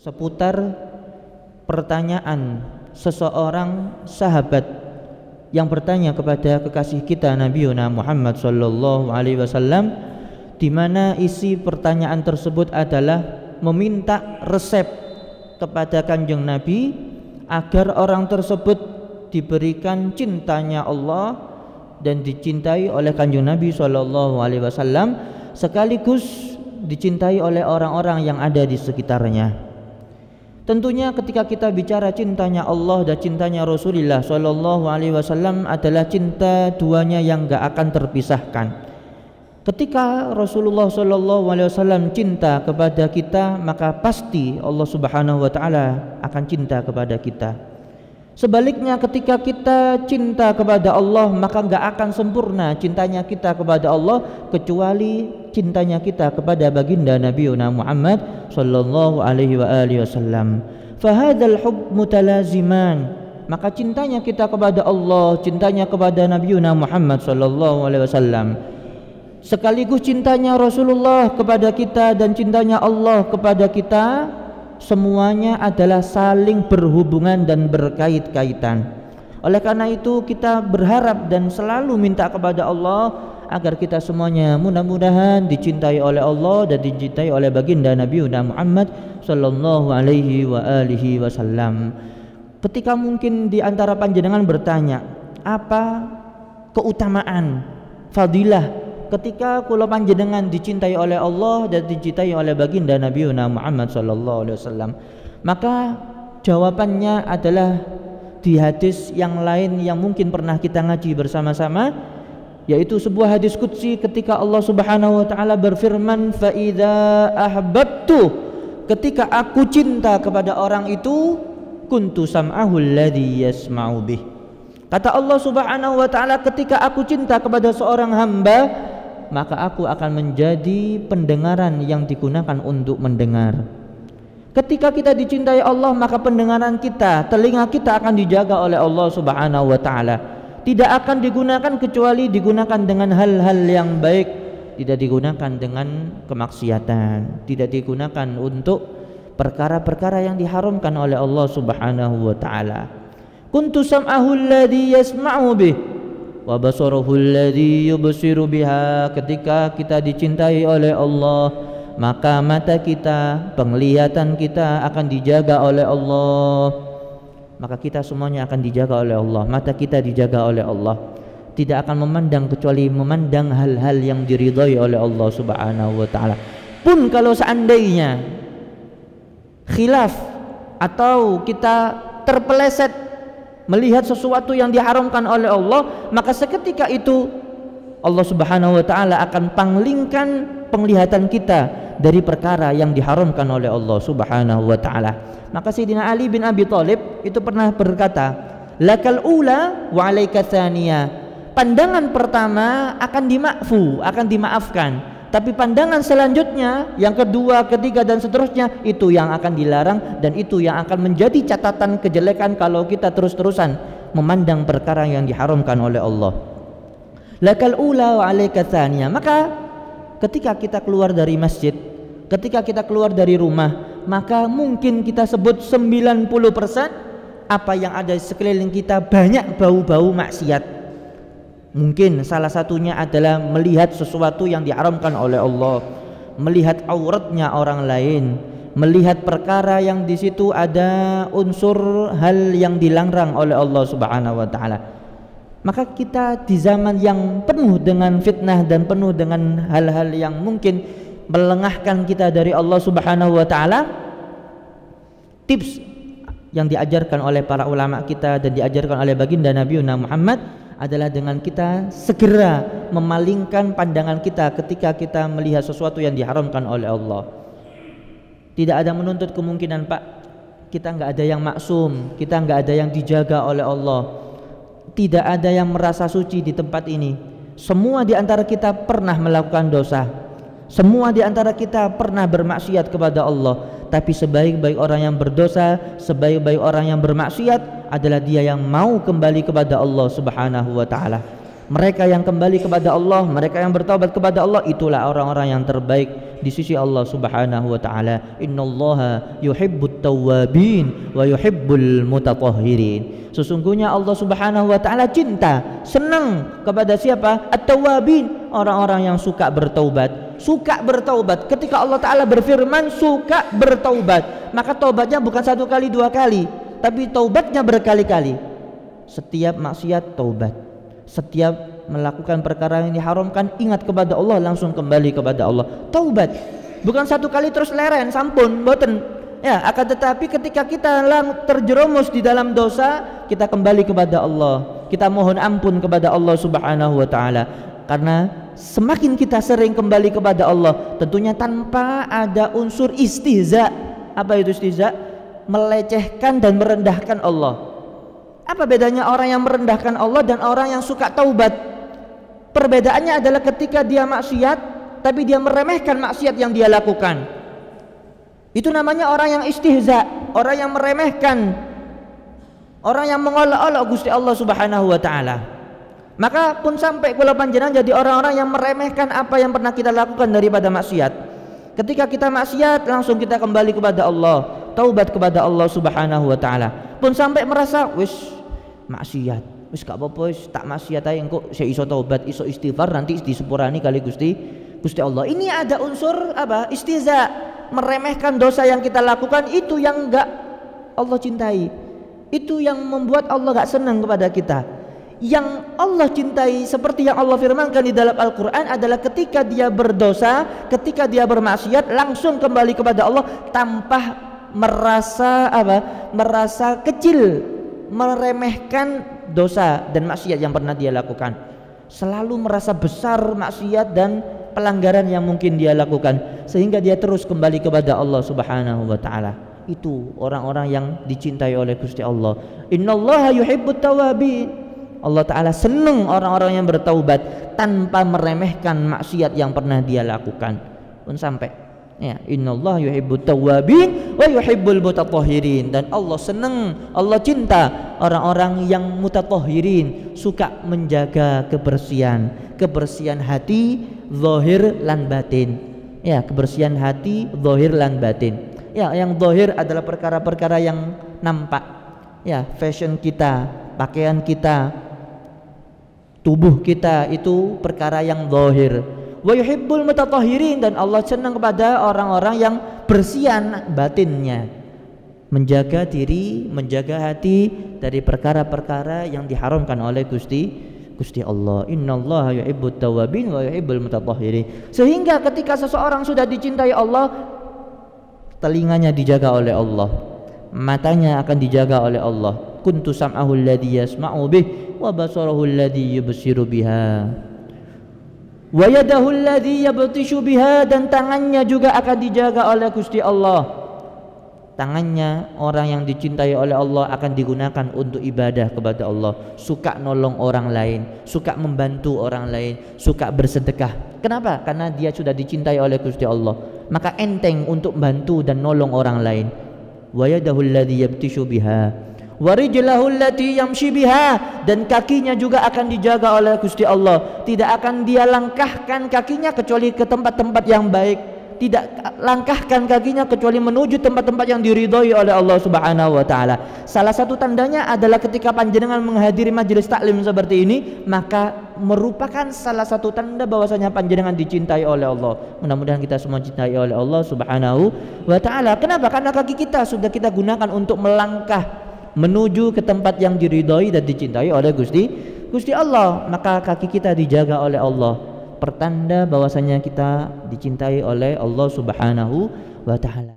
seputar pertanyaan seseorang sahabat yang bertanya kepada kekasih kita Nabiuna Muhammad sallallahu alaihi wasallam, di mana isi pertanyaan tersebut adalah meminta resep kepada Kanjeng Nabi agar orang tersebut diberikan cintanya Allah dan dicintai oleh Kanjeng Nabi sallallahu alaihi wasallam, sekaligus dicintai oleh orang-orang yang ada di sekitarnya. Tentunya ketika kita bicara cintanya Allah dan cintanya Rasulullah sallallahu alaihi wasallam adalah cinta duanya yang gak akan terpisahkan. Ketika Rasulullah sallallahu alaihi wasallam cinta kepada kita, maka pasti Allah Subhanahu wa taala akan cinta kepada kita. Sebaliknya ketika kita cinta kepada Allah, maka gak akan sempurna cintanya kita kepada Allah kecuali cintanya kita kepada baginda Nabiuna Muhammad sallallahu alaihi wasallam. Fahadzal hub mutalaziman, maka cintanya kita kepada Allah, cintanya kepada Nabiuna Muhammad sallallahu alaihi wasallam, sekaligus cintanya Rasulullah kepada kita dan cintanya Allah kepada kita, semuanya adalah saling berhubungan dan berkait-kaitan. Oleh karena itu kita berharap dan selalu minta kepada Allah agar kita semuanya mudah-mudahan dicintai oleh Allah dan dicintai oleh baginda Nabi Muhammad sallallahu alaihi wasallam. Ketika mungkin di antara panjenengan bertanya, apa keutamaan fadilah ketika kula panjenengan dicintai oleh Allah dan dicintai oleh baginda Nabi Muhammad sallallahu alaihi wasallam, maka jawabannya adalah di hadis yang lain yang mungkin pernah kita ngaji bersama-sama, yaitu sebuah hadis qudsi ketika Allah Subhanahu wa taala berfirman, fa idza ahbabtu, ketika aku cinta kepada orang itu, kuntu sam'ahu alladhi yasma'u bih. Kata Allah Subhanahu wa taala, ketika aku cinta kepada seorang hamba, maka aku akan menjadi pendengaran yang digunakan untuk mendengar. Ketika kita dicintai Allah, maka pendengaran kita, telinga kita akan dijaga oleh Allah Subhanahu wa taala. Tidak akan digunakan kecuali digunakan dengan hal-hal yang baik, tidak digunakan dengan kemaksiatan, tidak digunakan untuk perkara-perkara yang diharamkan oleh Allah Subhanahu wa taala. Kuntu sam'ahu alladhi yasma'u bih wa basarahu alladhi yubsiru biha. Ketika kita dicintai oleh Allah, maka mata kita, penglihatan kita akan dijaga oleh Allah. Maka kita semuanya akan dijaga oleh Allah, mata kita dijaga oleh Allah, tidak akan memandang kecuali memandang hal-hal yang diridhai oleh Allah Subhanahu wa taala. Pun kalau seandainya khilaf atau kita terpeleset melihat sesuatu yang diharamkan oleh Allah, maka seketika itu Allah Subhanahu wa taala akan panglingkan penglihatan kita dari perkara yang diharamkan oleh Allah Subhanahu wa taala. Maka Sayyidina Ali bin Abi Thalib itu pernah berkata, lakal ula wa alaika tsaniyah. Pandangan pertama akan dimaafkan, tapi pandangan selanjutnya yang kedua, ketiga dan seterusnya itu yang akan dilarang, dan itu yang akan menjadi catatan kejelekan kalau kita terus-terusan memandang perkara yang diharamkan oleh Allah. Lakal ula wa alaika tsaniyah. Maka ketika kita keluar dari masjid, ketika kita keluar dari rumah, maka mungkin kita sebut 90% apa yang ada di sekeliling kita banyak bau-bau maksiat. Mungkin salah satunya adalah melihat sesuatu yang diharamkan oleh Allah, melihat auratnya orang lain, melihat perkara yang di situ ada unsur hal yang dilarang oleh Allah Subhanahu wa taala. Maka kita di zaman yang penuh dengan fitnah dan penuh dengan hal-hal yang mungkin melengahkan kita dari Allah Subhanahu wa taala, tips yang diajarkan oleh para ulama kita dan diajarkan oleh baginda Nabi Muhammad adalah dengan kita segera memalingkan pandangan kita ketika kita melihat sesuatu yang diharamkan oleh Allah. Tidak ada menuntut kemungkinan, Pak, kita nggak ada yang maksum, kita nggak ada yang dijaga oleh Allah, tidak ada yang merasa suci di tempat ini. Semua di antara kita pernah melakukan dosa, semua di antara kita pernah bermaksiat kepada Allah. Tapi sebaik-baik orang yang berdosa, sebaik-baik orang yang bermaksiat adalah dia yang mau kembali kepada Allah Subhanahu wa taala. Mereka yang kembali kepada Allah, mereka yang bertaubat kepada Allah, itulah orang-orang yang terbaik di sisi Allah Subhanahu wa taala. Innallaha yuhibbut tawwabin wa yuhibbul mutatahhirin. Sesungguhnya Allah Subhanahu wa taala cinta, senang kepada siapa? At-tawwabin, orang-orang yang suka bertaubat. Suka bertaubat. Ketika Allah taala berfirman suka bertaubat, maka taubatnya bukan 1 kali 2 kali, tapi taubatnya berkali-kali. Setiap maksiat taubat, setiap melakukan perkara yang diharamkan ingat kepada Allah, langsung kembali kepada Allah, taubat. Bukan 1 kali terus leren sampun boten ya, akan tetapi ketika kita terjerumus di dalam dosa, kita kembali kepada Allah, kita mohon ampun kepada Allah Subhanahu wa taala. Karena semakin kita sering kembali kepada Allah, tentunya tanpa ada unsur istihza. Apa itu istihza? Melecehkan dan merendahkan Allah. Apa bedanya orang yang merendahkan Allah dan orang yang suka taubat? Perbedaannya adalah ketika dia maksiat tapi dia meremehkan maksiat yang dia lakukan. Itu namanya orang yang istihza, orang yang meremehkan, orang yang mengolok-olok Gusti Allah Subhanahu wa taala. Maka pun sampai kula panjenengan jadi orang-orang yang meremehkan apa yang pernah kita lakukan daripada maksiat. Ketika kita maksiat langsung kita kembali kepada Allah, taubat kepada Allah Subhanahu wa taala. Pun sampai merasa wis maksiat, wis gak apa-apa, wis tak maksiat ae engko saya iso taubat, iso istighfar, nanti disepurani kali Gusti Allah. Ini ada unsur apa? Istihza, meremehkan dosa yang kita lakukan, itu yang enggak Allah cintai. Itu yang membuat Allah enggak senang kepada kita. Yang Allah cintai seperti yang Allah firmankan di dalam Al-Qur'an adalah ketika dia berdosa, ketika dia bermaksiat langsung kembali kepada Allah tanpa merasa apa? Merasa kecil, meremehkan dosa dan maksiat yang pernah dia lakukan. Selalu merasa besar maksiat dan pelanggaran yang mungkin dia lakukan, sehingga dia terus kembali kepada Allah Subhanahu wa taala. Itu orang-orang yang dicintai oleh Gusti Allah. Innallaha yuhibbut tawwabin. Allah taala senang orang-orang yang bertaubat tanpa meremehkan maksiat yang pernah dia lakukan. Pun sampai ya, innallaha yuhibbut tawwabin wa yuhibbul mutatahhirin. Dan Allah senang, Allah cinta orang-orang yang mutatahhirin, suka menjaga kebersihan hati zahir lan batin. Ya, kebersihan hati zahir lan batin. Ya, yang zahir adalah perkara-perkara yang nampak. Ya, fashion kita, pakaian kita, tubuh kita, itu perkara yang zahir. Wa yuhibbul mutatahhirin, dan Allah senang kepada orang-orang yang bersihan batinnya, menjaga diri, menjaga hati dari perkara-perkara yang diharamkan oleh Gusti Allah. Innallaha yuhibbut tawwabin wa yuhibbul mutatahhirin. Sehingga ketika seseorang sudah dicintai Allah, telinganya dijaga oleh Allah, matanya akan dijaga oleh Allah. Kuntu sam'ahu alladhi yasma'u bih wa basarahu alladhi yubsiru biha wa yadahu alladhi yabtishu biha, dan tangannya juga akan dijaga oleh Gusti Allah. Tangannya orang yang dicintai oleh Allah akan digunakan untuk ibadah kepada Allah, suka nolong orang lain, suka membantu orang lain, suka bersedekah. Kenapa? Karena dia sudah dicintai oleh Gusti Allah, maka enteng untuk bantu dan nolong orang lain. Wa yadahu alladhi yabtishu biha wa rijlahu allati yamshi biha, dan kakinya juga akan dijaga oleh Gusti Allah. Tidak akan dia langkahkan kakinya kecuali ke tempat-tempat yang baik, tidak langkahkan kakinya kecuali menuju tempat-tempat yang diridhoi oleh Allah Subhanahu wa taala. Salah satu tandanya adalah ketika panjenengan menghadiri majelis taklim seperti ini, maka merupakan salah satu tanda bahwasanya panjenengan dicintai oleh Allah. Mudah-mudahan kita semua dicintai oleh Allah Subhanahu wa taala. Kenapa? Karena kaki kita sudah kita gunakan untuk melangkah menuju ke tempat yang diridhoi dan dicintai oleh Gusti Allah. Maka kaki kita dijaga oleh Allah, pertanda bahwasanya kita dicintai oleh Allah Subhanahu wa taala.